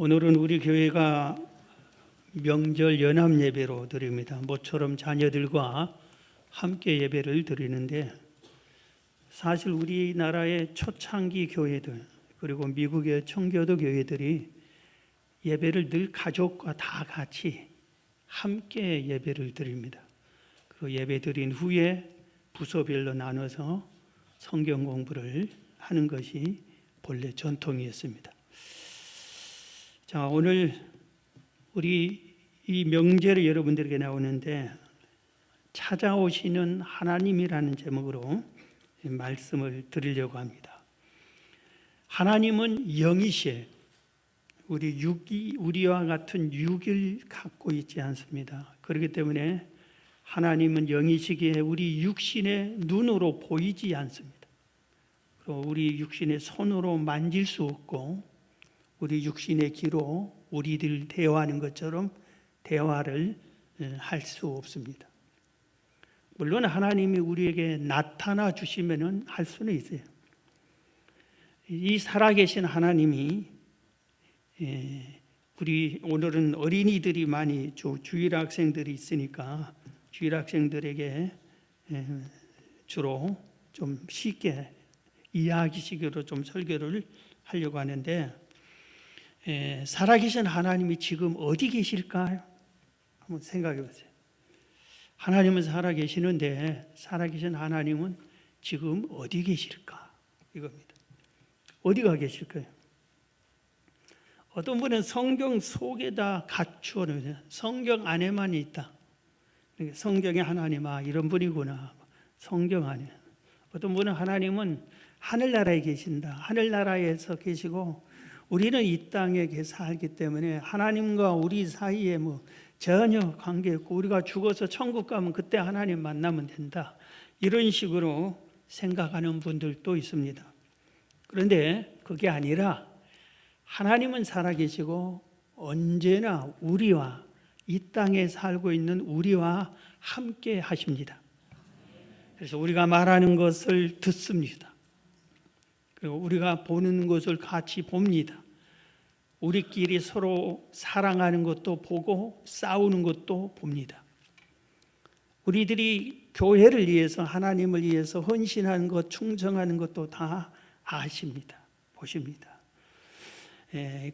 오늘은 우리 교회가 명절 연합 예배로 드립니다. 모처럼 자녀들과 함께 예배를 드리는데, 사실 우리나라의 초창기 교회들 그리고 미국의 청교도 교회들이 예배를 늘 가족과 다 같이 함께 예배를 드립니다. 그 예배 드린 후에 부서별로 나눠서 성경 공부를 하는 것이 본래 전통이었습니다. 자, 오늘 우리 이 명절이 여러분들에게 나오는데, 찾아오시는 하나님이라는 제목으로 말씀을 드리려고 합니다. 하나님은 영이시에요. 우리와 같은 육을 갖고 있지 않습니다. 그렇기 때문에 하나님은 영이시기에 우리 육신의 눈으로 보이지 않습니다. 그리고 우리 육신의 손으로 만질 수 없고, 우리 육신의 귀로 우리들 대화하는 것처럼 대화를 할 수 없습니다. 물론 하나님이 우리에게 나타나 주시면 할 수는 있어요. 이 살아계신 하나님이, 우리 오늘은 어린이들이 많이 주일 학생들이 있으니까 주일 학생들에게 주로 좀 쉽게 이야기식으로 좀 설교를 하려고 하는데, 살아계신 하나님이 지금 어디 계실까요? 한번 생각해 보세요. 하나님은 살아계시는데 살아계신 하나님은 지금 어디 계실까? 이겁니다. 어디가 계실까요? 어떤 분은 성경 속에다 갖추어 놓으세요. 성경 안에만 있다. 성경의 하나님, 이런 분이구나. 성경 안에. 어떤 분은 하나님은 하늘나라에 계신다. 하늘나라에서 계시고 우리는 이 땅에 살기 때문에 하나님과 우리 사이에 전혀 관계 없고, 우리가 죽어서 천국 가면 그때 하나님 만나면 된다. 이런 식으로 생각하는 분들도 있습니다. 그런데 그게 아니라 하나님은 살아계시고 언제나 우리와, 이 땅에 살고 있는 우리와 함께 하십니다. 그래서 우리가 말하는 것을 듣습니다. 그리고 우리가 보는 것을 같이 봅니다. 우리끼리 서로 사랑하는 것도 보고 싸우는 것도 봅니다. 우리들이 교회를 위해서, 하나님을 위해서 헌신하는 것, 충성하는 것도 다 아십니다. 보십니다.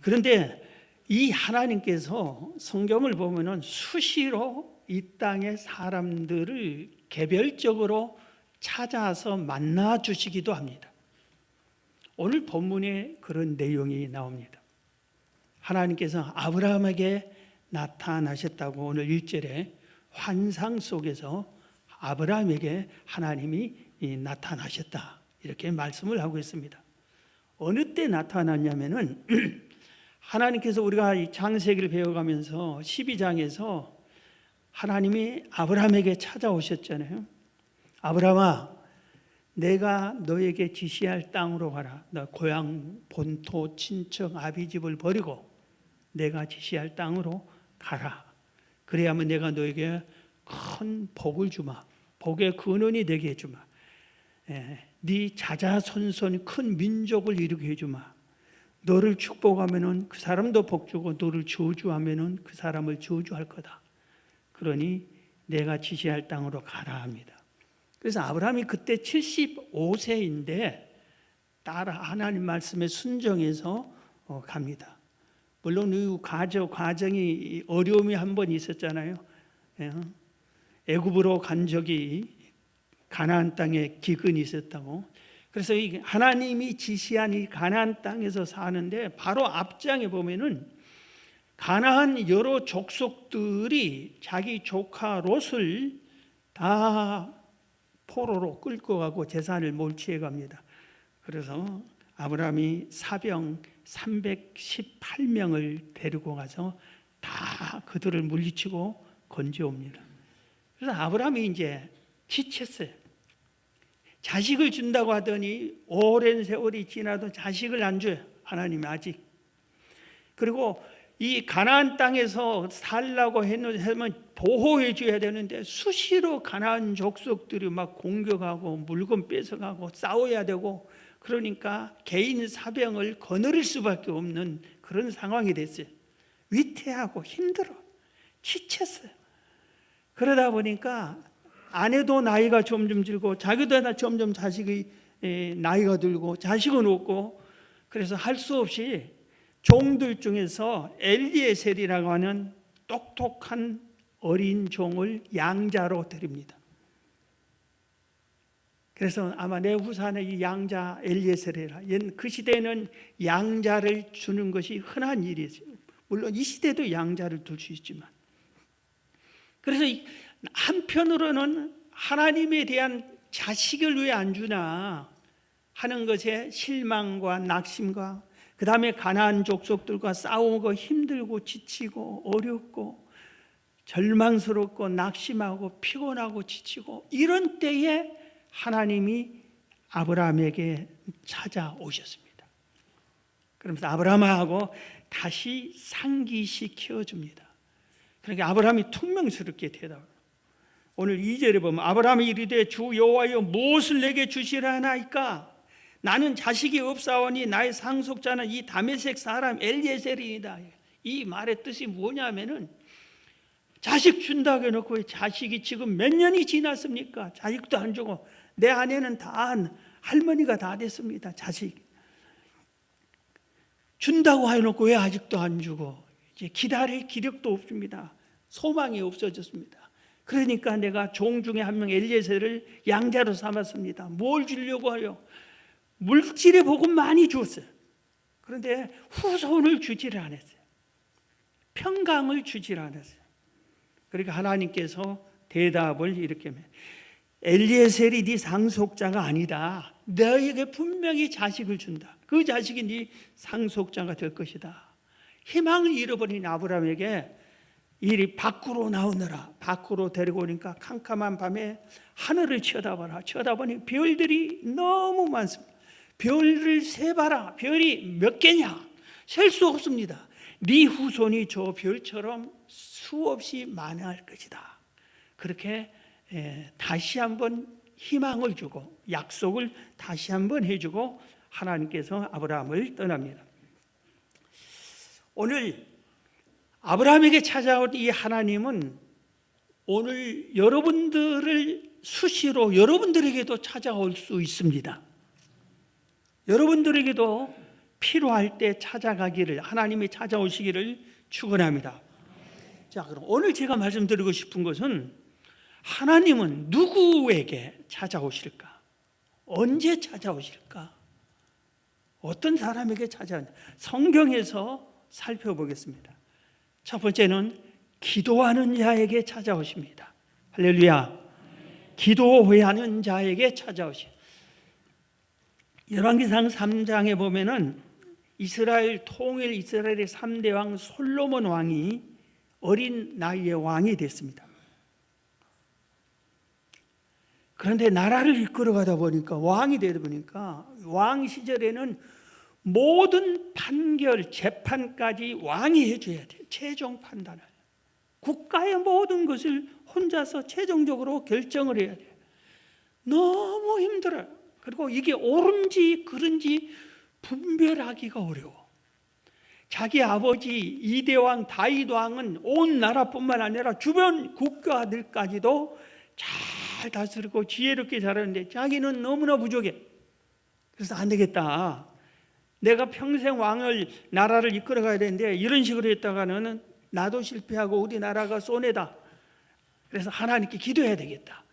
그런데 이 하나님께서 성경을 보면은 수시로 이 땅의 사람들을 개별적으로 찾아서 만나 주시기도 합니다. 오늘 본문에 그런 내용이 나옵니다. 하나님께서 아브라함에게 나타나셨다고 오늘 1절에 환상 속에서 아브라함에게 하나님이 나타나셨다, 이렇게 말씀을 하고 있습니다. 어느 때 나타났냐면은 하나님께서, 우리가 이 창세기를 배워가면서 12장에서 하나님이 아브라함에게 찾아오셨잖아요. 아브라함아, 내가 너에게 지시할 땅으로 가라. 너 고향, 본토, 친척, 아비집을 버리고 내가 지시할 땅으로 가라. 그래야만 내가 너에게 큰 복을 주마. 복의 근원이 되게 해주마. 네 자자손손 큰 민족을 이루게 해주마. 너를 축복하면은 그 사람도 복 주고, 너를 저주하면은 그 사람을 저주할 거다. 그러니 내가 지시할 땅으로 가라 합니다. 그래서 아브라함이 그때 75세인데 따라 하나님 말씀에 순종해서 갑니다. 물론 이 과정이 어려움이 한 번 있었잖아요. 애굽으로 간 적이, 가나안 땅에 기근이 있었다고. 그래서 하나님이 지시한 이 가나안 땅에서 사는데, 바로 앞장에 보면은 가나안 여러 족속들이 자기 조카 롯을 다 포로로 끌고 가고 재산을 몰취해 갑니다. 그래서 아브라함이 사병 318명을 데리고 가서 다 그들을 물리치고 건져옵니다. 그래서 아브라함이 이제 지쳤어요. 자식을 준다고 하더니 오랜 세월이 지나도 자식을 안 줘요, 하나님이 아직. 그리고 이 가나안 땅에서 살라고 하면 보호해 줘야 되는데 수시로 가나안 족속들이 막 공격하고 물건 뺏어가고 싸워야 되고, 그러니까 개인 사병을 거느릴 수밖에 없는 그런 상황이 됐어요. 위태하고 힘들어, 지쳤어요. 그러다 보니까 아내도 나이가 점점 들고 자기도 점점 자식의 나이가 들고 자식은 없고, 그래서 할 수 없이 종들 중에서 엘리에셀이라고 하는 똑똑한 어린 종을 양자로 드립니다. 그래서 아마 내 후산에 이 양자 엘리에셀이라, 그 시대에는 양자를 주는 것이 흔한 일이죠. 물론 이 시대도 양자를 둘 수 있지만, 그래서 한편으로는 하나님에 대한 자식을 왜 안 주나 하는 것에 실망과 낙심과, 그 다음에 가나안 족속들과 싸우고 힘들고 지치고 어렵고 절망스럽고 낙심하고 피곤하고 지치고, 이런 때에 하나님이 아브라함에게 찾아오셨습니다. 그러면서 아브라함하고 다시 상기시켜 줍니다. 그러니까 아브라함이 퉁명스럽게 대답합니다. 오늘 2절에 보면 아브라함이 이르되 주 여호와여 무엇을 내게 주시라 하나이까? 나는 자식이 없사오니 나의 상속자는 이 다메섹 사람 엘리에셀이니이다. 이 말의 뜻이 뭐냐면은, 자식 준다고 해놓고 자식이 지금 몇 년이 지났습니까? 자식도 안 주고, 내 아내는 다 할머니가 다 됐습니다. 자식 준다고 해놓고 왜 아직도 안 주고, 이제 기다릴 기력도 없습니다. 소망이 없어졌습니다. 그러니까 내가 종 중에 한 명 엘리에셀을 양자로 삼았습니다. 뭘 주려고 해요? 물질의 복은 많이 주었어요. 그런데 후손을 주지를 않았어요. 평강을 주지를 않았어요. 그러니까 하나님께서 대답을 이렇게 합니다. 엘리에셀이 네 상속자가 아니다. 너에게 분명히 자식을 준다. 그 자식이 네 상속자가 될 것이다. 희망을 잃어버린 아브라함에게 이리 밖으로 나오느라, 밖으로 데리고 오니까 캄캄한 밤에 하늘을 쳐다봐라. 쳐다보니 별들이 너무 많습니다. 별을 세봐라. 별이 몇 개냐? 셀 수 없습니다. 네 후손이 저 별처럼 수없이 많을 것이다. 그렇게 다시 한번 희망을 주고 약속을 다시 한번 해주고 하나님께서 아브라함을 떠납니다. 오늘 아브라함에게 찾아온 이 하나님은 오늘 여러분들을 수시로 여러분들에게도 찾아올 수 있습니다. 여러분들에게도 필요할 때 찾아가기를, 하나님이 찾아오시기를 축원합니다. 자, 그럼 오늘 제가 말씀드리고 싶은 것은, 하나님은 누구에게 찾아오실까? 언제 찾아오실까? 어떤 사람에게 찾아오냐? 성경에서 살펴보겠습니다. 첫 번째는 기도하는 자에게 찾아오십니다. 할렐루야. 기도하는 자에게 찾아오십니다. 열왕기상 3장에 보면은 이스라엘 통일 이스라엘의 3대 왕 솔로몬 왕이 어린 나이에 왕이 됐습니다. 그런데 나라를 이끌어가다 보니까, 왕이 되다 보니까, 왕 시절에는 모든 판결, 재판까지 왕이 해줘야 돼요. 최종 판단을. 국가의 모든 것을 혼자서 최종적으로 결정을 해야 돼요. 너무 힘들어요. 그리고 이게 옳은지 그른지 분별하기가 어려워. 자기 아버지 이대왕 다윗 왕은 온 나라뿐만 아니라 주변 국가들까지도 잘 다스리고 지혜롭게 잘하는데 자기는 너무나 부족해. 그래서 안 되겠다. 내가 평생 왕을, 나라를 이끌어가야 되는데 이런 식으로 했다가는 나도 실패하고 우리 나라가 손해다. 그래서 하나님께 기도해야 되겠다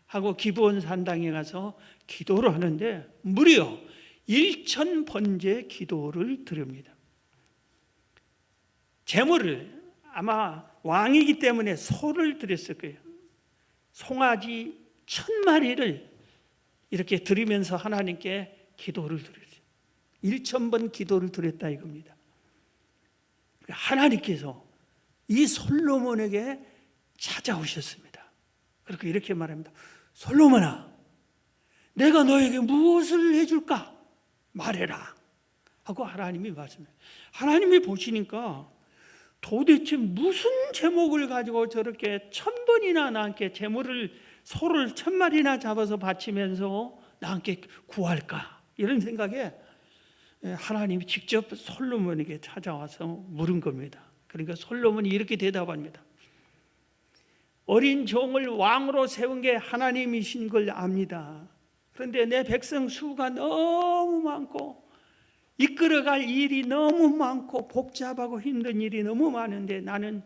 하고 기브온 산당에 가서 기도를 하는데 무려 1000번째 기도를 드립니다. 제물을, 아마 왕이기 때문에 소를 드렸을 거예요. 송아지 1000마리를 이렇게 드리면서 하나님께 기도를 드렸어요. 1000번 기도를 드렸다 이겁니다. 하나님께서 이 솔로몬에게 찾아오셨습니다. 그렇게 이렇게 말합니다. 솔로몬아, 내가 너에게 무엇을 해줄까? 말해라 하고 하나님이 말씀해요. 하나님이 보시니까 도대체 무슨 제목을 가지고 저렇게 1000번이나 나한테 제물을, 소를 1000마리나 잡아서 바치면서 나한테 구할까? 이런 생각에 하나님이 직접 솔로몬에게 찾아와서 물은 겁니다. 그러니까 솔로몬이 이렇게 대답합니다. 어린 종을 왕으로 세운 게 하나님이신 걸 압니다. 그런데 내 백성 수가 너무 많고 이끌어갈 일이 너무 많고 복잡하고 힘든 일이 너무 많은데 나는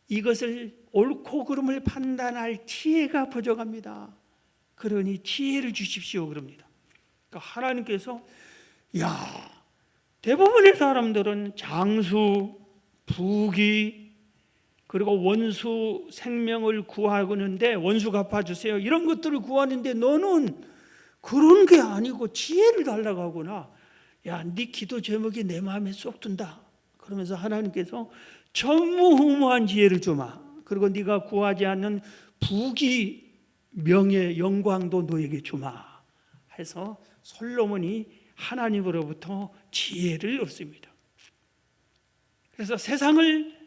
이것을 옳고 그름을 판단할 지혜가 부족합니다. 그러니 지혜를 주십시오 그럽니다. 그러니까 하나님께서 대부분의 사람들은 장수, 부귀, 그리고 원수 생명을 구하는데 원수 갚아주세요 이런 것들을 구하는데 너는 그런 게 아니고 지혜를 달라고 하구나. 네 기도 제목이 내 마음에 쏙 든다. 그러면서 하나님께서 전무후무한 지혜를 주마. 그리고 네가 구하지 않는 부귀, 명예, 영광도 너에게 주마 해서 솔로몬이 하나님으로부터 지혜를 얻습니다. 그래서 세상을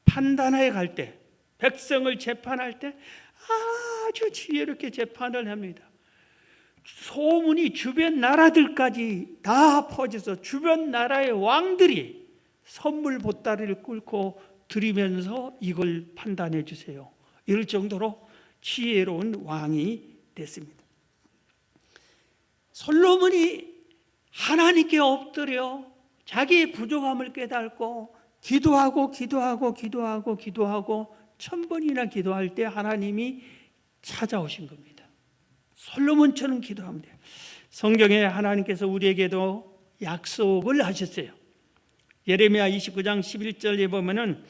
판단해 갈 때, 백성을 재판할 때 아주 지혜롭게 재판을 합니다. 소문이 주변 나라들까지 다 퍼져서 주변 나라의 왕들이 선물 보따리를 끌고 드리면서 이걸 판단해 주세요. 이럴 정도로 지혜로운 왕이 됐습니다. 솔로몬이 하나님께 엎드려 자기의 부족함을 깨닫고 기도하고 1000번이나 기도할 때 하나님이 찾아오신 겁니다. 솔로몬처럼 기도하면 돼요. 성경에 하나님께서 우리에게도 약속을 하셨어요. 예레미야 29장 11절에 보면은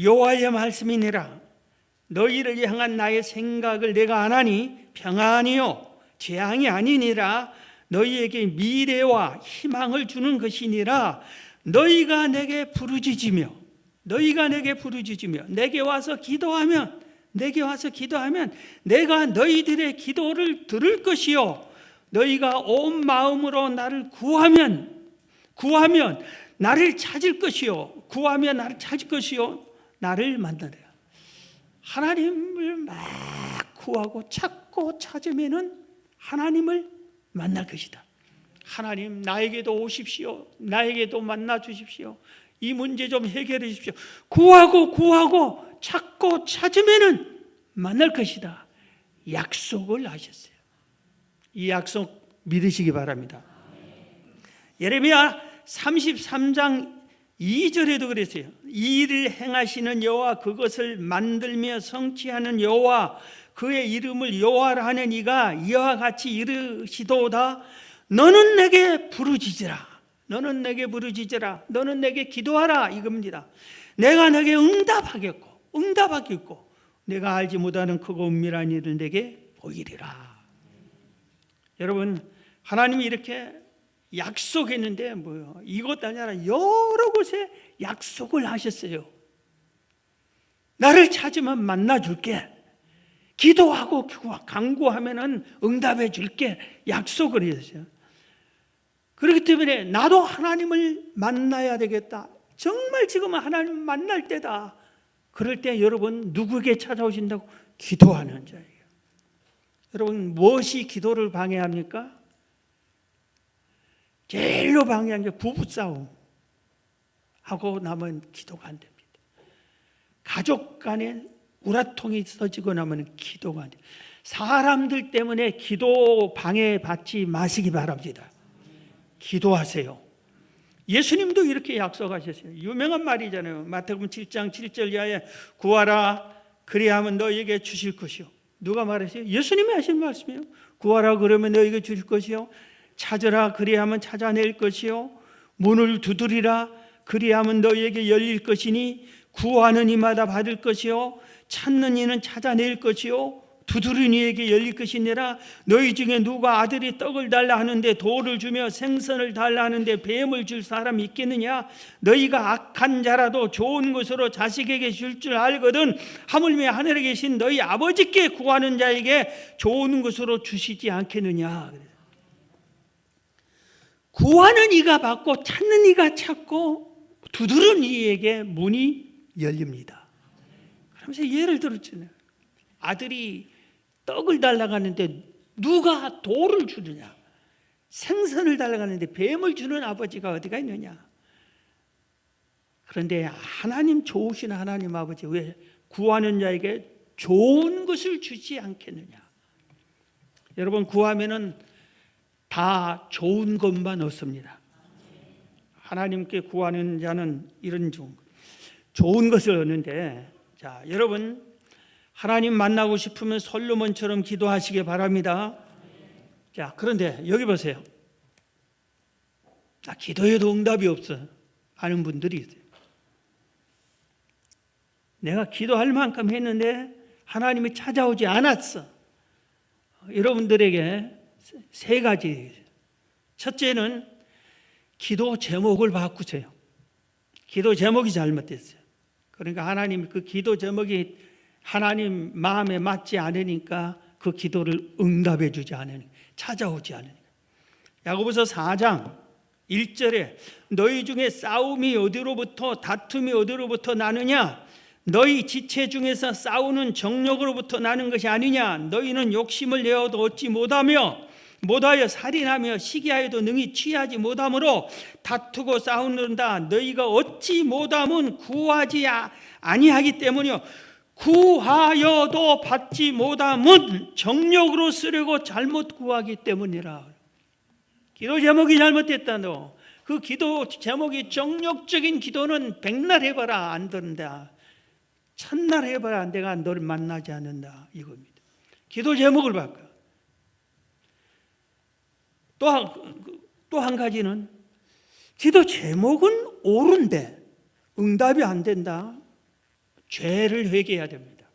여호와의 말씀이니라 너희를 향한 나의 생각을 내가 아나니 평안이요 재앙이 아니니라 너희에게 미래와 희망을 주는 것이니라. 너희가 내게 부르짖으며 내게 와서 기도하면 내가 너희들의 기도를 들을 것이요 너희가 온 마음으로 나를 구하면 나를 찾을 것이요 나를 만나리라. 하나님을 막 구하고 찾고 찾으면은 하나님을 만날 것이다. 하나님 나에게도 오십시오. 나에게도 만나 주십시오. 이 문제 좀 해결해 주십시오. 구하고 찾고 찾으면은 만날 것이다. 약속을 하셨어요. 이 약속 믿으시기 바랍니다. 예레미야 33장 2절에도 그랬어요. 이 일을 행하시는 여호와 그것을 만들며 성취하는 여호와 그의 이름을 여호와라 하는 이가 이와 같이 이르시도다. 너는 내게 부르짖으라. 너는 내게 기도하라 이겁니다. 내가 내게 응답하겠고 내가 알지 못하는 크고 은밀한 일을 내게 보이리라. 여러분 하나님이 이렇게 약속했는데 뭐요? 이것 아니라 여러 곳에 약속을 하셨어요. 나를 찾으면 만나줄게. 기도하고 간구하면 응답해 줄게. 약속을 했어요. 그렇기 때문에 나도 하나님을 만나야 되겠다. 정말 지금은 하나님 만날 때다. 그럴 때 여러분 누구에게 찾아오신다고? 기도하는 자예요. 여러분 무엇이 기도를 방해합니까? 제일로 방해한 게 부부싸움 하고 나면 기도가 안 됩니다. 가족 간에 우라통이 터지고 나면 기도가 안 돼요. 사람들 때문에 기도 방해받지 마시기 바랍니다. 기도하세요. 예수님도 이렇게 약속하셨어요. 유명한 말이잖아요. 마태복음 7장 7절 이하에 구하라 그리하면 너희에게 주실 것이요. 누가 말했어요? 예수님이 하신 말씀이에요. 구하라 그러면 너희에게 주실 것이요. 찾으라 그리하면 찾아낼 것이요. 문을 두드리라 그리하면 너희에게 열릴 것이니 구하는 이마다 받을 것이요. 찾는 이는 찾아낼 것이요. 두드리는 이에게 열릴 것이니라. 너희 중에 누가 아들이 떡을 달라 하는데 돌을 주며 생선을 달라 하는데 뱀을 줄 사람이 있겠느냐? 너희가 악한 자라도 좋은 것으로 자식에게 줄 줄 알거든 하물며 하늘에 계신 너희 아버지께 구하는 자에게 좋은 것으로 주시지 않겠느냐? 구하는 이가 받고 찾는 이가 찾고 두드리는 이에게 문이 열립니다. 그러면서 예를 들었잖아요. 아들이 떡을 달라고 하는데 누가 돌을 주느냐? 생선을 달라가는데 뱀을 주는 아버지가 어디가 있느냐? 그런데 하나님, 좋으신 하나님 아버지, 왜 구하는 자에게 좋은 것을 주지 않겠느냐? 여러분, 구하면은 다 좋은 것만 얻습니다. 하나님께 구하는 자는 이런 좋은 것을 얻는데, 자, 여러분, 하나님 만나고 싶으면 솔로몬처럼 기도하시기 바랍니다. 자, 그런데 여기 보세요. 나 기도해도 응답이 없어 하는 분들이 있어요. 내가 기도할 만큼 했는데 하나님이 찾아오지 않았어. 여러분들에게 세 가지. 첫째는 기도 제목을 바꾸세요. 기도 제목이 잘못됐어요. 그러니까 하나님, 그 기도 제목이 하나님 마음에 맞지 않으니까 그 기도를 응답해 주지 않으니까, 찾아오지 않으니까. 야고보서 4장 1절에 너희 중에 싸움이 어디로부터, 다툼이 어디로부터 나느냐? 너희 지체 중에서 싸우는 정욕으로부터 나는 것이 아니냐? 너희는 욕심을 내어도 얻지 못하여 살인하며 시기하여도 능히 취하지 못하므로 다투고 싸우는다. 너희가 얻지 못함은 구하지 아니하기 때문이요, 구하여도 받지 못함은 정욕으로 쓰려고 잘못 구하기 때문이라. 기도 제목이 잘못됐다. 너 그 기도 제목이 정욕적인 기도는 백날 해봐라 안 된다, 천날 해봐라 내가 너를 만나지 않는다, 이겁니다. 기도 제목을 바꿔. 또 한 가지는 기도 제목은 옳은데 응답이 안 된다. 죄를 회개해야 됩니다.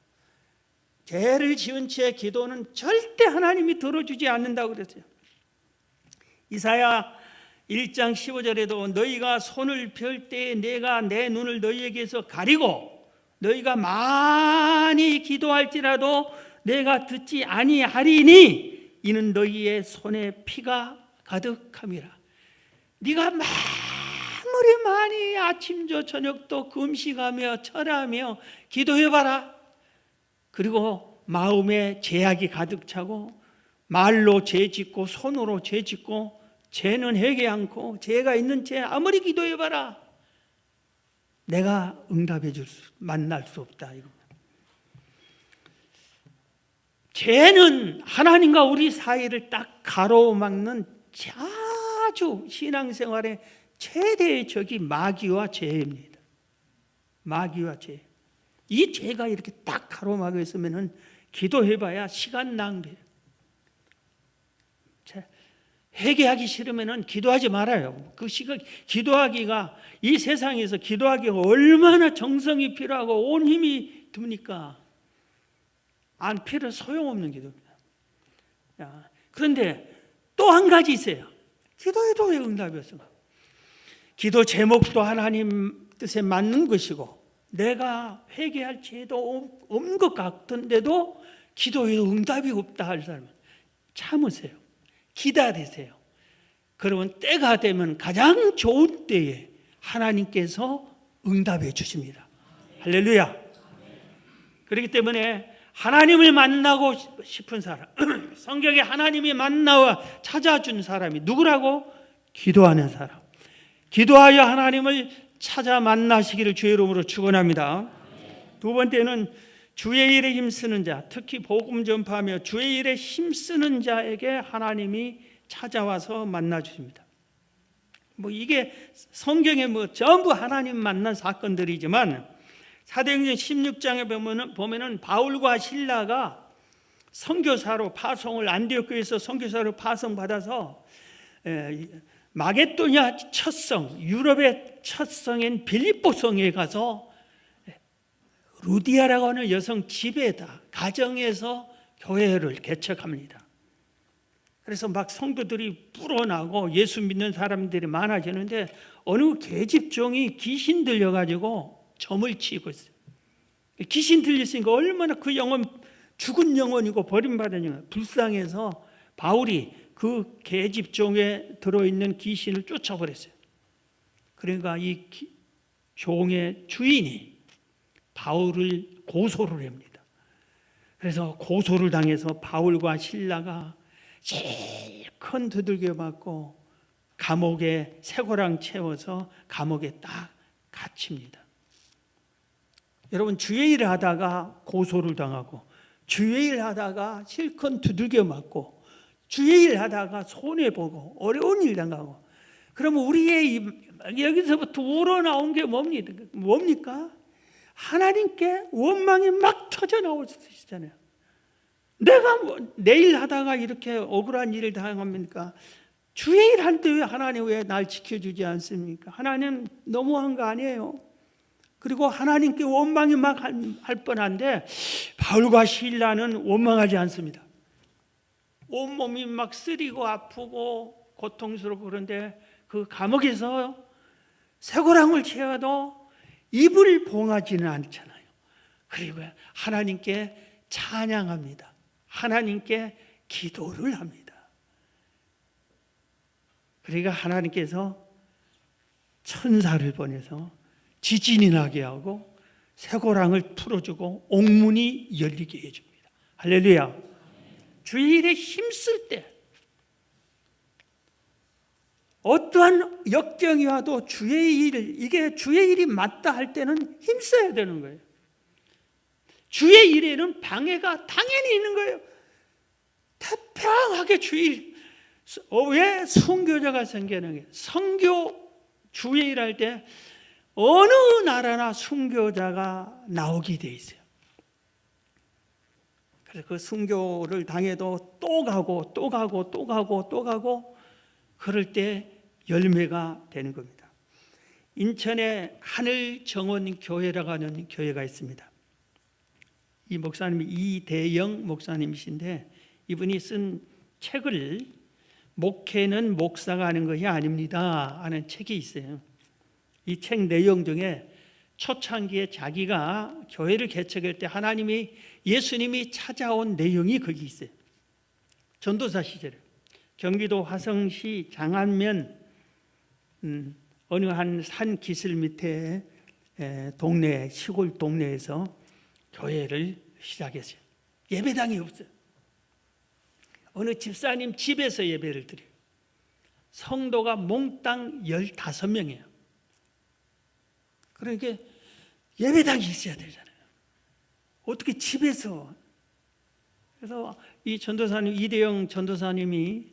죄를 지은 채 기도는 절대 하나님이 들어주지 않는다고 그랬어요. 이사야 1장 15절에도 너희가 손을 펼 때에 내가 내 눈을 너희에게서 가리고 너희가 많이 기도할지라도 내가 듣지 아니하리니 이는 너희의 손에 피가 가득함이라. 네가 아무리 많이 아침저 저녁도 금식하며 철하며 기도해봐라. 그리고 마음에 죄악이 가득 차고 말로 죄 짓고 손으로 죄 짓고 죄는 회개 않고 죄가 있는 죄 아무리 기도해봐라, 내가 만날 수 없다. 이거. 죄는 하나님과 우리 사이를 딱 가로막는 아주 신앙생활의 최대의 적이 마귀와 죄입니다. 마귀와 죄. 이 죄가 이렇게 딱 가로막혀 있으면 기도해봐야 시간 낭비예요. 회개하기 싫으면 기도하지 말아요. 그 시간 기도하기가, 이 세상에서 기도하기가 얼마나 정성이 필요하고 온 힘이 듭니까? 안 필요, 소용없는 기도입니다. 그런데 또 한 가지 있어요. 기도해도 왜 응답이 없어? 기도 제목도 하나님 뜻에 맞는 것이고 내가 회개할 죄도 없는 것 같은데도 기도해도 응답이 없다 할 사람은 참으세요. 기다리세요. 그러면 때가 되면 가장 좋은 때에 하나님께서 응답해 주십니다. 할렐루야. 그렇기 때문에 하나님을 만나고 싶은 사람, 성경에 하나님이 만나와 찾아준 사람이 누구라고? 기도하는 사람. 기도하여 하나님을 찾아 만나시기를 주의 이름으로 축원합니다. 두 번째는 주의 일에 힘쓰는 자, 특히 복음 전파하며 주의 일에 힘쓰는 자에게 하나님이 찾아와서 만나 주십니다. 이게 성경에 전부 하나님 만난 사건들이지만 사도행전 16장에 보면은 바울과 실라가 선교사로 파송을, 안디옥교에서 선교사로 파송받아서 마게도냐 첫 성, 유럽의 첫 성인 빌립보 성에 가서 루디아라고 하는 여성 집에다, 가정에서 교회를 개척합니다. 그래서 막 성도들이 불어나고 예수 믿는 사람들이 많아지는데 어느 계집종이 귀신 들려가지고 점을 치고 있어요. 귀신 들렸으니까 얼마나 그 영혼, 죽은 영혼이고 버림받은 영혼, 불쌍해서 바울이 그 계집종에 들어있는 귀신을 쫓아버렸어요. 그러니까 이 종의 주인이 바울을 고소를 합니다. 그래서 고소를 당해서 바울과 실라가 제일 큰 두들겨 맞고 감옥에 쇠고랑 채워서 감옥에 딱 갇힙니다. 여러분, 주의 일을 하다가 고소를 당하고, 주의 일 하다가 실컷 두들겨 맞고, 주의 일 하다가 손해보고 어려운 일 당하고, 그러면 우리의 여기서부터 우러나온 게 뭡니까? 하나님께 원망이 막 터져 나올 수 있잖아요. 내가 내일 하다가 이렇게 억울한 일을 당합니까? 주의 일 할 때 왜 하나님 왜 날 지켜주지 않습니까? 하나님 너무한 거 아니에요? 그리고 하나님께 원망이 막 할 뻔한데 바울과 실라는 원망하지 않습니다. 온몸이 막 쓰리고 아프고 고통스럽고 그런데 그 감옥에서 쇠고랑을 채워도 입을 봉하지는 않잖아요. 그리고 하나님께 찬양합니다. 하나님께 기도를 합니다. 그러니까 하나님께서 천사를 보내서 지진이 나게 하고 쇠고랑을 풀어주고 옥문이 열리게 해줍니다. 할렐루야. 주의 일에 힘쓸 때 어떠한 역경이 와도 주의 일, 이게 주의 일이 맞다 할 때는 힘써야 되는 거예요. 주의 일에는 방해가 당연히 있는 거예요. 태평하게 주의 일. 왜 순교자가 생기는 게 선교 주의 일 할 때 어느 나라나 순교자가 나오게 돼 있어요. 그래서 그 순교를 당해도 또 가고 또 가고 또 가고 또 가고 그럴 때 열매가 되는 겁니다. 인천에 하늘정원교회라고 하는 교회가 있습니다. 이 목사님이 이대영 목사님이신데 이분이 쓴 책을 목회는 목사가 하는 것이 아닙니다 하는 책이 있어요. 이 책 내용 중에 초창기에 자기가 교회를 개척할 때 예수님이 찾아온 내용이 거기 있어요. 전도사 시절에 경기도 화성시 장안면 어느 한 산 기슭 밑에 동네 시골 동네에서 교회를 시작했어요. 예배당이 없어요. 어느 집사님 집에서 예배를 드려요. 성도가 몽땅 15명이에요. 그러니까 예배당이 있어야 되잖아요. 어떻게 집에서. 그래서 이 전도사님, 이대영 전도사님이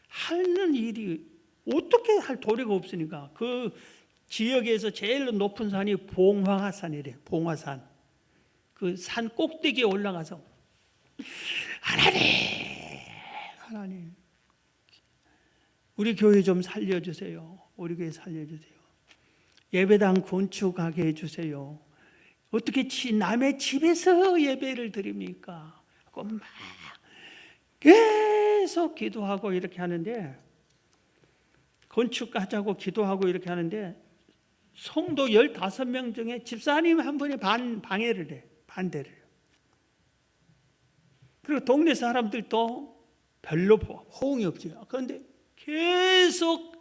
하는 일이 어떻게 할 도리가 없으니까 그 지역에서 제일 높은 산이 봉화산이래요. 봉화산. 그 산 꼭대기에 올라가서 하나님 우리 교회 좀 살려주세요. 우리 교회 살려주세요. 예배당 건축하게 해주세요. 어떻게 남의 집에서 예배를 드립니까? 하고 막 계속 기도하고 이렇게 하는데 건축하자고 기도하고 이렇게 하는데 성도 15명 중에 집사님 한 분이 반대를 해요. 그리고 동네 사람들도 별로 호응이 없어요. 그런데 계속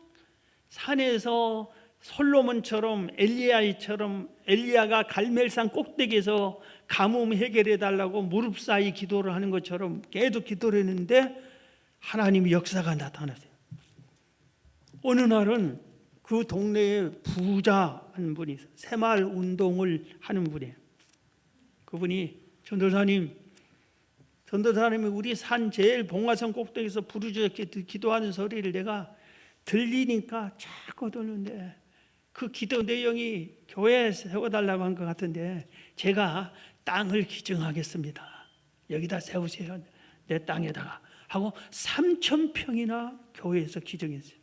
산에서 솔로몬처럼 엘리야가 갈멜산 꼭대기에서 가뭄 해결해 달라고 무릎 사이 기도를 하는 것처럼 계속 기도를 했는데 하나님의 역사가 나타났어요. 어느 날은 그 동네에 부자 한 분이 있어요. 새마을 운동을 하는 분이에요. 그분이 전도사님이 우리 산 제일 봉화산 꼭대기에서 부르짖게 기도하는 소리를 내가 들리니까 자꾸 듣는데 그 기도 내용이 교회에 세워달라고 한 것 같은데 제가 땅을 기증하겠습니다. 여기다 세우세요. 내 땅에다가 하고 3,000평이나 교회에서 기증했어요.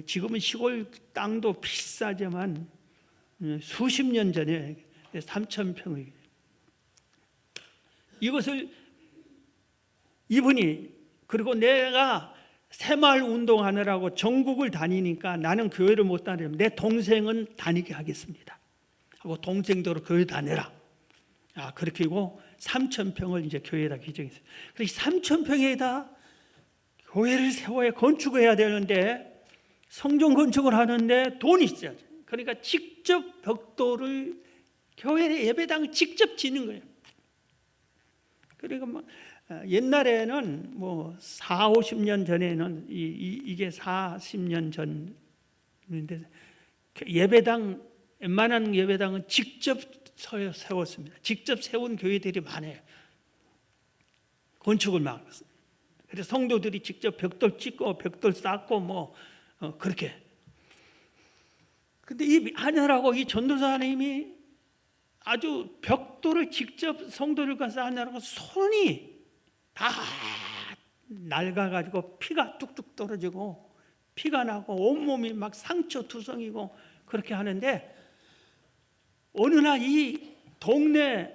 지금은 시골 땅도 비싸지만 수십 년 전에 3,000평을 이것을 이분이 그리고 내가 새마을 운동하느라고 전국을 다니니까 나는 교회를 못 다니면 내 동생은 다니게 하겠습니다 하고 동생도로 교회 다녀라. 그렇게 하고 3,000평을 이제 교회에다 기증했어요. 그래서 3,000평에다 교회를 세워야 건축해야 되는데 성전 건축을 하는데 돈이 있어야죠. 그러니까 직접 벽돌을 교회 예배당을 직접 짓는 거예요. 그러니까 막 옛날에는 뭐 4, 50년 전에는 이게 40년 전인데 예배당, 웬만한 예배당은 직접 세웠습니다. 직접 세운 교회들이 많아요. 건축을 막. 그래서 성도들이 직접 벽돌 찍고 벽돌 쌓고 뭐 그렇게. 근데 이 하느라고 이 전도사님이 아주 벽돌을 직접 성도들과 쌓느라고 손이 다 낡아가지고 피가 뚝뚝 떨어지고 피가 나고 온몸이 막 상처투성이고 그렇게 하는데, 어느 날 이 동네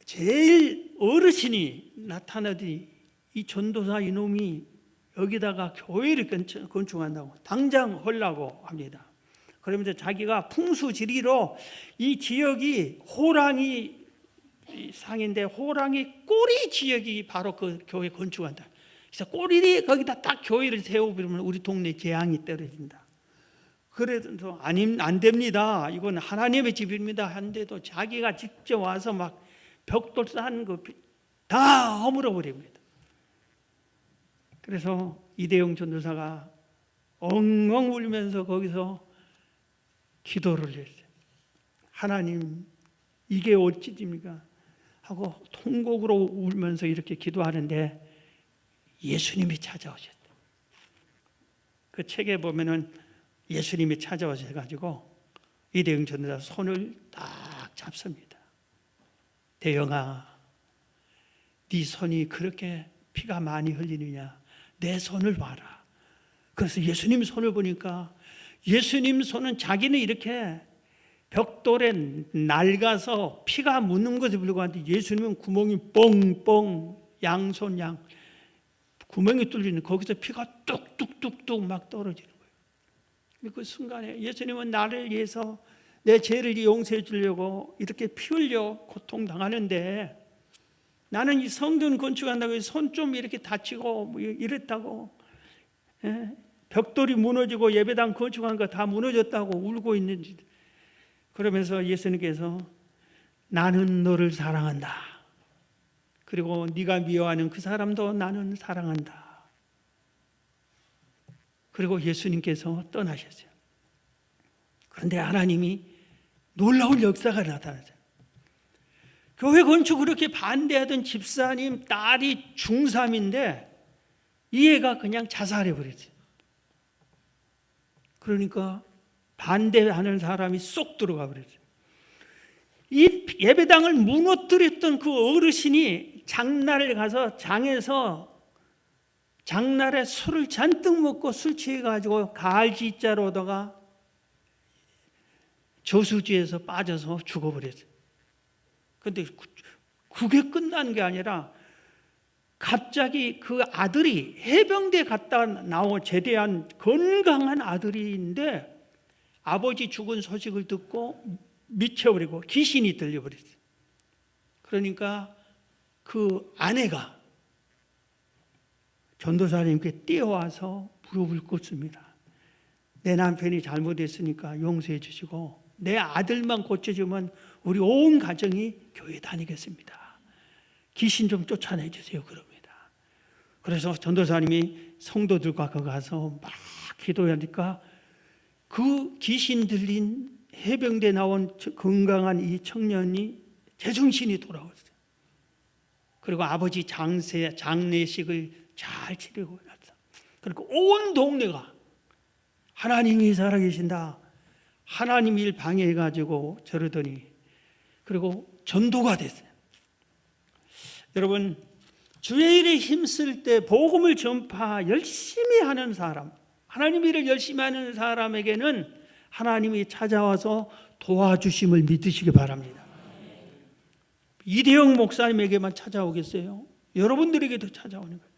제일 어르신이 나타나더니 이 전도사 이놈이 여기다가 교회를 건축한다고 당장 하려고 합니다. 그러면서 자기가 풍수지리로 이 지역이 호랑이 상인데 호랑이 꼬리 지역이 바로 그 교회 건축한다. 그래서 꼬리리 거기다 딱 교회를 세워버리면 우리 동네 재앙이 떨어진다. 그래도 안 됩니다. 이건 하나님의 집입니다. 한데도 자기가 직접 와서 막 벽돌 쌓은 거 다 허물어 버립니다. 그래서 이대용 전도사가 엉엉 울면서 거기서 기도를 했어요. 하나님, 이게 어찌입니까? 하고 통곡으로 울면서 이렇게 기도하는데 예수님이 찾아오셨다. 그 책에 보면은 예수님이 찾아오셔가지고 이대용 전도사 손을 딱 잡습니다. 대영아, 네 손이 그렇게 피가 많이 흘리느냐? 내 손을 봐라. 그래서 예수님 손을 보니까 예수님 손은 자기는 이렇게 벽돌에 낡아서 피가 묻는 것을 불구하고 예수님은 구멍이 뻥뻥 양손 구멍이 뚫리는 거기서 피가 뚝뚝뚝뚝 막 떨어지는 거예요. 그 순간에 예수님은 나를 위해서 내 죄를 용서해 주려고 이렇게 피 흘려 고통당하는데 나는 이 성전 건축한다고 손 좀 이렇게 다치고 뭐 이랬다고, 벽돌이 무너지고 예배당 건축한 거 다 무너졌다고 울고 있는지, 그러면서 예수님께서 나는 너를 사랑한다. 그리고 네가 미워하는 그 사람도 나는 사랑한다. 그리고 예수님께서 떠나셨어요. 그런데 하나님이 놀라운 역사가 나타나죠. 교회 건축 그렇게 반대하던 집사님 딸이 중3인데 이 애가 그냥 자살해 버렸어요. 그러니까 반대하는 사람이 쏙 들어가 버렸어요. 이 예배당을 무너뜨렸던 그 어르신이 장날에 가서 장에서 장날에 술을 잔뜩 먹고 술 취해가지고 가을지자로다가 저수지에서 빠져서 죽어버렸어요. 그런데 그게 끝난 게 아니라 갑자기 그 아들이 해병대 갔다 제대한 건강한 아들인데 아버지 죽은 소식을 듣고 미쳐버리고 귀신이 들려버렸어요. 그러니까 그 아내가 전도사님께 뛰어와서 무릎을 꿇습니다. 내 남편이 잘못했으니까 용서해 주시고 내 아들만 고쳐주면 우리 온 가정이 교회 다니겠습니다. 귀신 좀 쫓아내 주세요. 그럽니다. 그래서 전도사님이 성도들과 거기 가서 막 기도하니까 그 귀신 들린 해병대 나온 건강한 이 청년이 제정신이 돌아왔어요. 그리고 아버지 장례식을 잘 치르고 났어. 그리고 온 동네가 하나님이 살아계신다, 하나님 일 방해해가지고 저러더니, 그리고 전도가 됐어요. 여러분, 주의 일에 힘쓸 때 복음을 전파 열심히 하는 사람, 하나님 일을 열심히 하는 사람에게는 하나님이 찾아와서 도와주심을 믿으시기 바랍니다. 이대영 목사님에게만 찾아오겠어요? 여러분들에게도 찾아오는 거예요.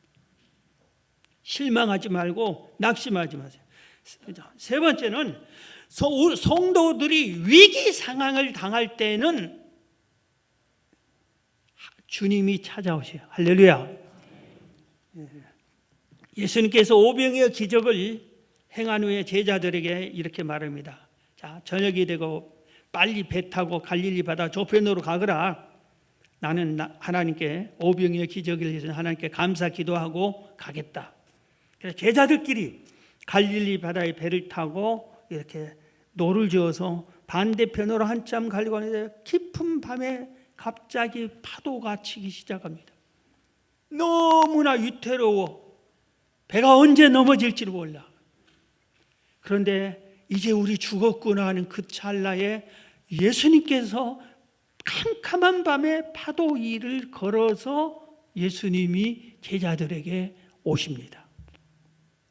실망하지 말고 낙심하지 마세요. 세 번째는 성도들이 위기 상황을 당할 때는 주님이 찾아오세요. 할렐루야. 예수님께서 오병이어 기적을 행한 후에 제자들에게 이렇게 말합니다. 자, 저녁이 되고 빨리 배 타고 갈릴리 바다 저편으로 가거라. 나는 하나님께 오병이어 기적을 해서 하나님께 감사 기도하고 가겠다. 그래서 제자들끼리 갈릴리 바다에 배를 타고 이렇게 노를 저어서 반대편으로 한참 가려고 하는데 깊은 밤에 갑자기 파도가 치기 시작합니다. 너무나 위태로워. 배가 언제 넘어질지를 몰라. 그런데 이제 우리 죽었구나 하는 그 찰나에 예수님께서 캄캄한 밤에 파도 위를 걸어서 예수님이 제자들에게 오십니다.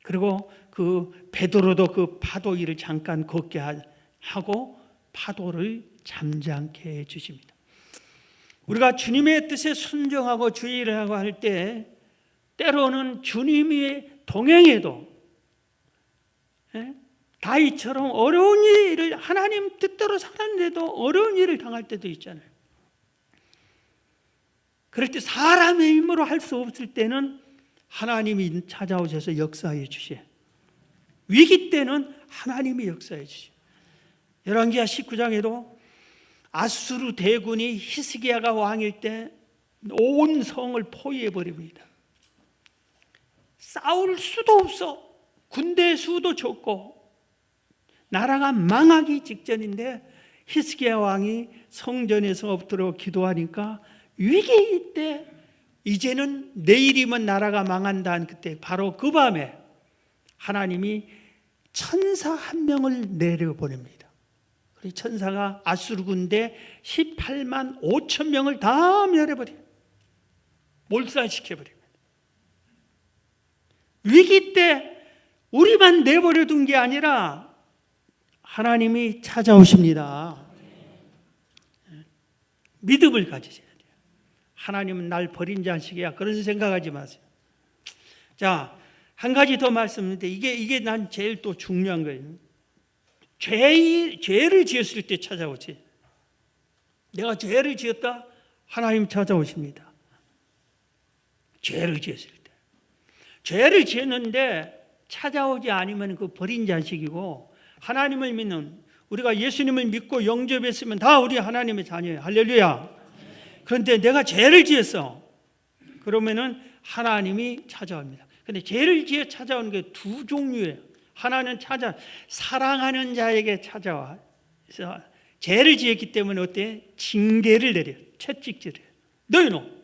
그리고 그 베드로도 그 파도 위를 잠깐 걷게 하고 파도를 잠잠케 해 주십니다. 우리가 주님의 뜻에 순종하고 주의를 하고 할 때 때로는 주님이 동행해도 다윗처럼 어려운 일을 하나님 뜻대로 살았는데도 어려운 일을 당할 때도 있잖아요. 그럴 때 사람의 힘으로 할 수 없을 때는 하나님이 찾아오셔서 역사해 주시요. 위기 때는 하나님이 역사해 주시요. 열왕기하 19장에도 아수르 대군이 히스기야가 왕일 때 온 성을 포위해 버립니다. 싸울 수도 없어. 군대 수도 적고 나라가 망하기 직전인데 히스기야 왕이 성전에서 엎드려 기도하니까 위기 때 이제는 내일이면 나라가 망한다는 그때 바로 그 밤에 하나님이 천사 한 명을 내려보냅니다. 그리고 천사가 아수르 군대 18만 5천 명을 다 멸해버려요. 몰살시켜버립니다. 위기 때 우리만 내버려 둔 게 아니라 하나님이 찾아오십니다. 믿음을 가지셔야 돼요. 하나님은 날 버린 자식이야. 그런 생각하지 마세요. 자, 한 가지 더 말씀드리는데 이게 난 제일 또 중요한 거예요. 죄를 지었을 때 찾아오지. 내가 죄를 지었다? 하나님 찾아오십니다. 죄를 지었을 때. 죄를 지었는데 찾아오지 않으면 그 버린 자식이고, 하나님을 믿는, 우리가 예수님을 믿고 영접했으면 다 우리 하나님의 자녀예요. 할렐루야. 그런데 내가 죄를 지었어. 그러면은 하나님이 찾아옵니다. 근데 죄를 지어 찾아오는 게 두 종류예요. 하나는 사랑하는 자에게 찾아와. 그래서 죄를 지었기 때문에 어때? 징계를 내려. 채찍질을. 너희는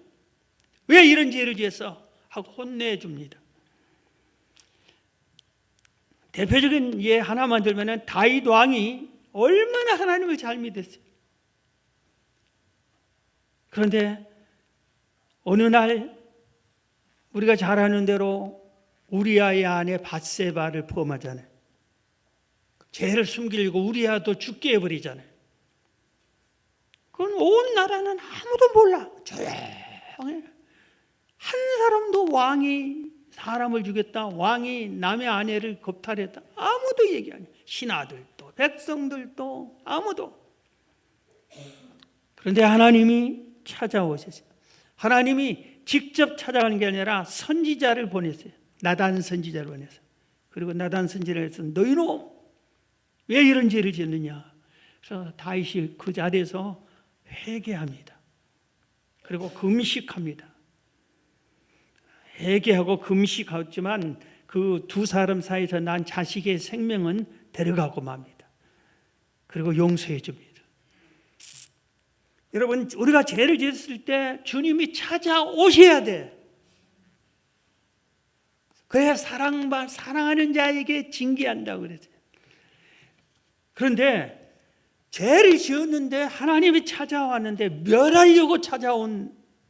왜 이런 죄를 지었어? 하고 혼내줍니다. 대표적인 예 하나만 들면 다윗 왕이 얼마나 하나님을 잘 믿었어요. 그런데 어느 날 우리가 잘 아는 대로 우리아의 아내 밧세바를 포함하잖아요. 죄를 숨기려고 우리아도 죽게 해버리잖아요. 그건 온 나라는 아무도 몰라. 조용해. 한 사람도 왕이 사람을 죽였다, 왕이 남의 아내를 겁탈했다, 아무도 얘기 안 해요. 신하들도 백성들도 아무도. 그런데 하나님이 찾아오셨어요. 하나님이 직접 찾아가는 게 아니라 선지자를 보냈어요. 나단 선지자를 보냈어요. 그리고 나단 선지자를 해서 너희는 왜 이런 죄를 지었느냐. 그래서 다윗이 그 자리에서 회개합니다. 그리고 금식합니다. 회개하고 금식하지만 그 두 사람 사이에서 난 자식의 생명은 데려가고 맙니다. 그리고 용서해 줍니다. 여러분, 우리가 죄를 지었을 때 주님이 찾아오셔야 돼. 그래야 사랑하는 자에게 징계한다고 그랬어요. 그런데 죄를 지었는데 하나님이 찾아왔는데 멸하려고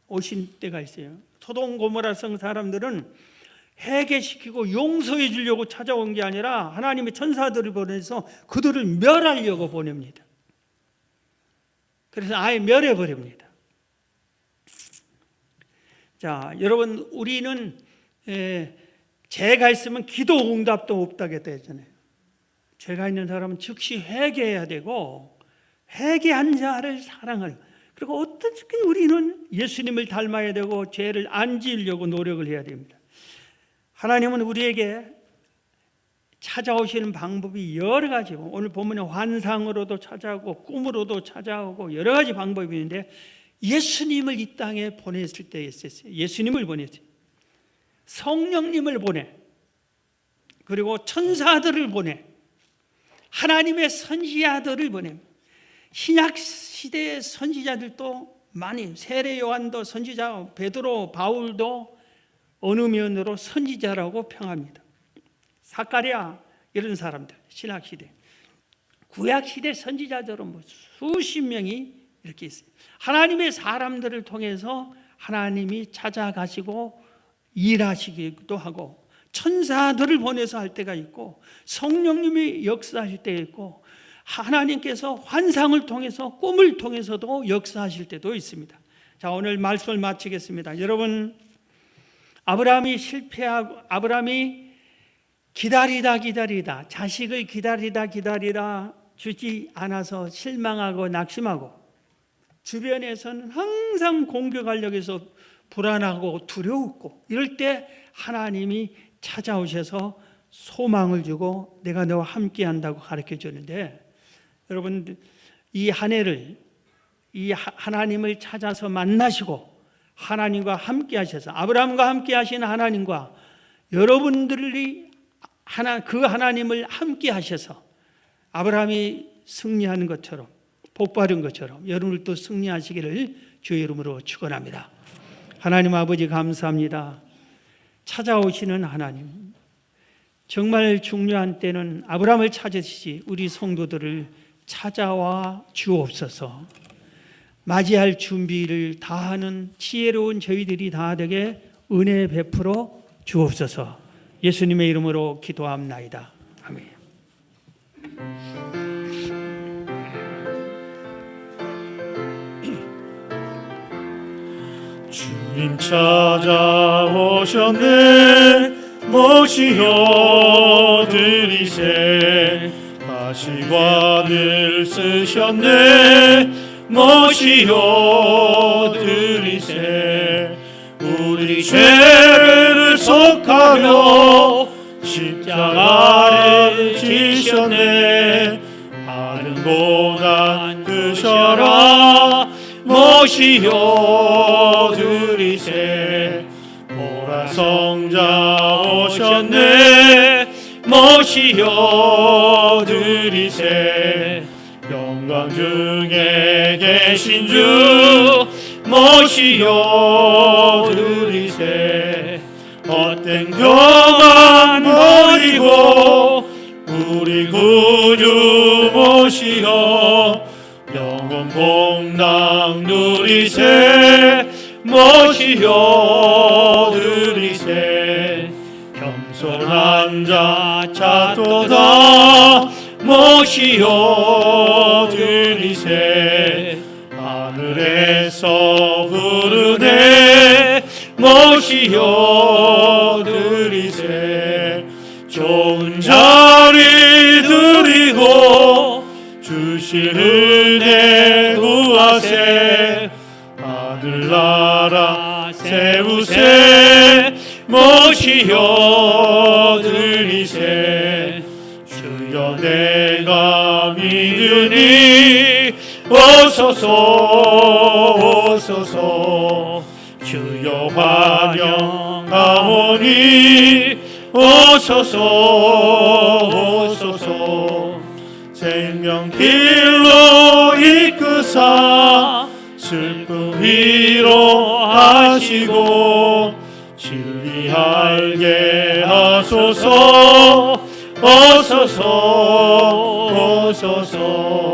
오신 때가 있어요. 소돔 고모라 성 사람들은 회개시키고 용서해 주려고 찾아온 게 아니라 하나님의 천사들을 보내서 그들을 멸하려고 보냅니다. 그래서 아예 멸해버립니다. 자, 여러분, 우리는 죄가 있으면 기도 응답도 없다고 했잖아요. 죄가 있는 사람은 즉시 회개해야 되고 회개한 자를 사랑하는. 그리고 어떻게 우리는 예수님을 닮아야 되고 죄를 안 지으려고 노력을 해야 됩니다. 하나님은 우리에게 찾아오시는 방법이 여러 가지고, 오늘 보면 환상으로도 찾아오고 꿈으로도 찾아오고 여러 가지 방법이 있는데 예수님을 이 땅에 보냈을 때 있었어요. 예수님을 보냈어요. 성령님을 보내. 그리고 천사들을 보내. 하나님의 선지자들을 보내. 신약 시대의 선지자들도 많이, 세례 요한도 선지자, 베드로, 바울도 어느 면으로 선지자라고 평합니다. 사카랴 이런 사람들, 신약 시대. 구약 시대 선지자들은 뭐 수십 명이 이렇게 있어요. 하나님의 사람들을 통해서 하나님이 찾아가시고 일하시기도 하고, 천사들을 보내서 할 때가 있고, 성령님이 역사하실 때가 있고, 하나님께서 환상을 통해서, 꿈을 통해서도 역사하실 때도 있습니다. 자, 오늘 말씀을 마치겠습니다. 여러분, 아브라함이 기다리다 자식을 기다리다 주지 않아서 실망하고 낙심하고, 주변에서는 항상 공격하려고 해서 불안하고 두려웠고, 이럴 때 하나님이 찾아오셔서 소망을 주고 내가 너와 함께 한다고 가르쳐 주는데, 여러분, 이 한 해를 이 하나님을 찾아서 만나시고 하나님과 함께 하셔서, 아브라함과 함께 하신 하나님과 여러분들이 그 하나님을 함께 하셔서 아브라함이 승리하는 것처럼, 복받은 것처럼 여러분들도 승리하시기를 주의 이름으로 축원합니다. 하나님 아버지, 감사합니다. 찾아오시는 하나님, 정말 중요한 때는 아브라함을 찾으시지 우리 성도들을 찾아와 주옵소서. 맞이할 준비를 다하는 지혜로운 저희들이 다 되게 은혜 베풀어 주옵소서. 예수님의 이름으로 기도합나이다. 아멘. 주님 찾아오셨네. 모시어 드리세. 가시관을 쓰셨네. 모시어 드리세. 우리 죄를 속하려 십자가를 지셨네. 많은 고난 그셔라. 모시어 드리세. 보라 성자 오셨네. 모시어 드리세. 영광 중에 계신 주 모시어 드리세. 헛된 교만 버리고 우리 구주 모시어 영원 복락 누리세. 모시어 드리세. 겸손한 자 찾도다. 모시어 드리세. 하늘에서 부르네. 모시어 드리세. 좋은 자리 드리고 주실 은혜 구하세. 하늘나라 세우세. 모시어 드리세. 주여 내가 믿으니 오소서 오소서. 주여 환영하오니 오소서 오소서. 생명길로 이끄사 슬픔 위로하시고 진리 알게 하소서. 오소서 오소서.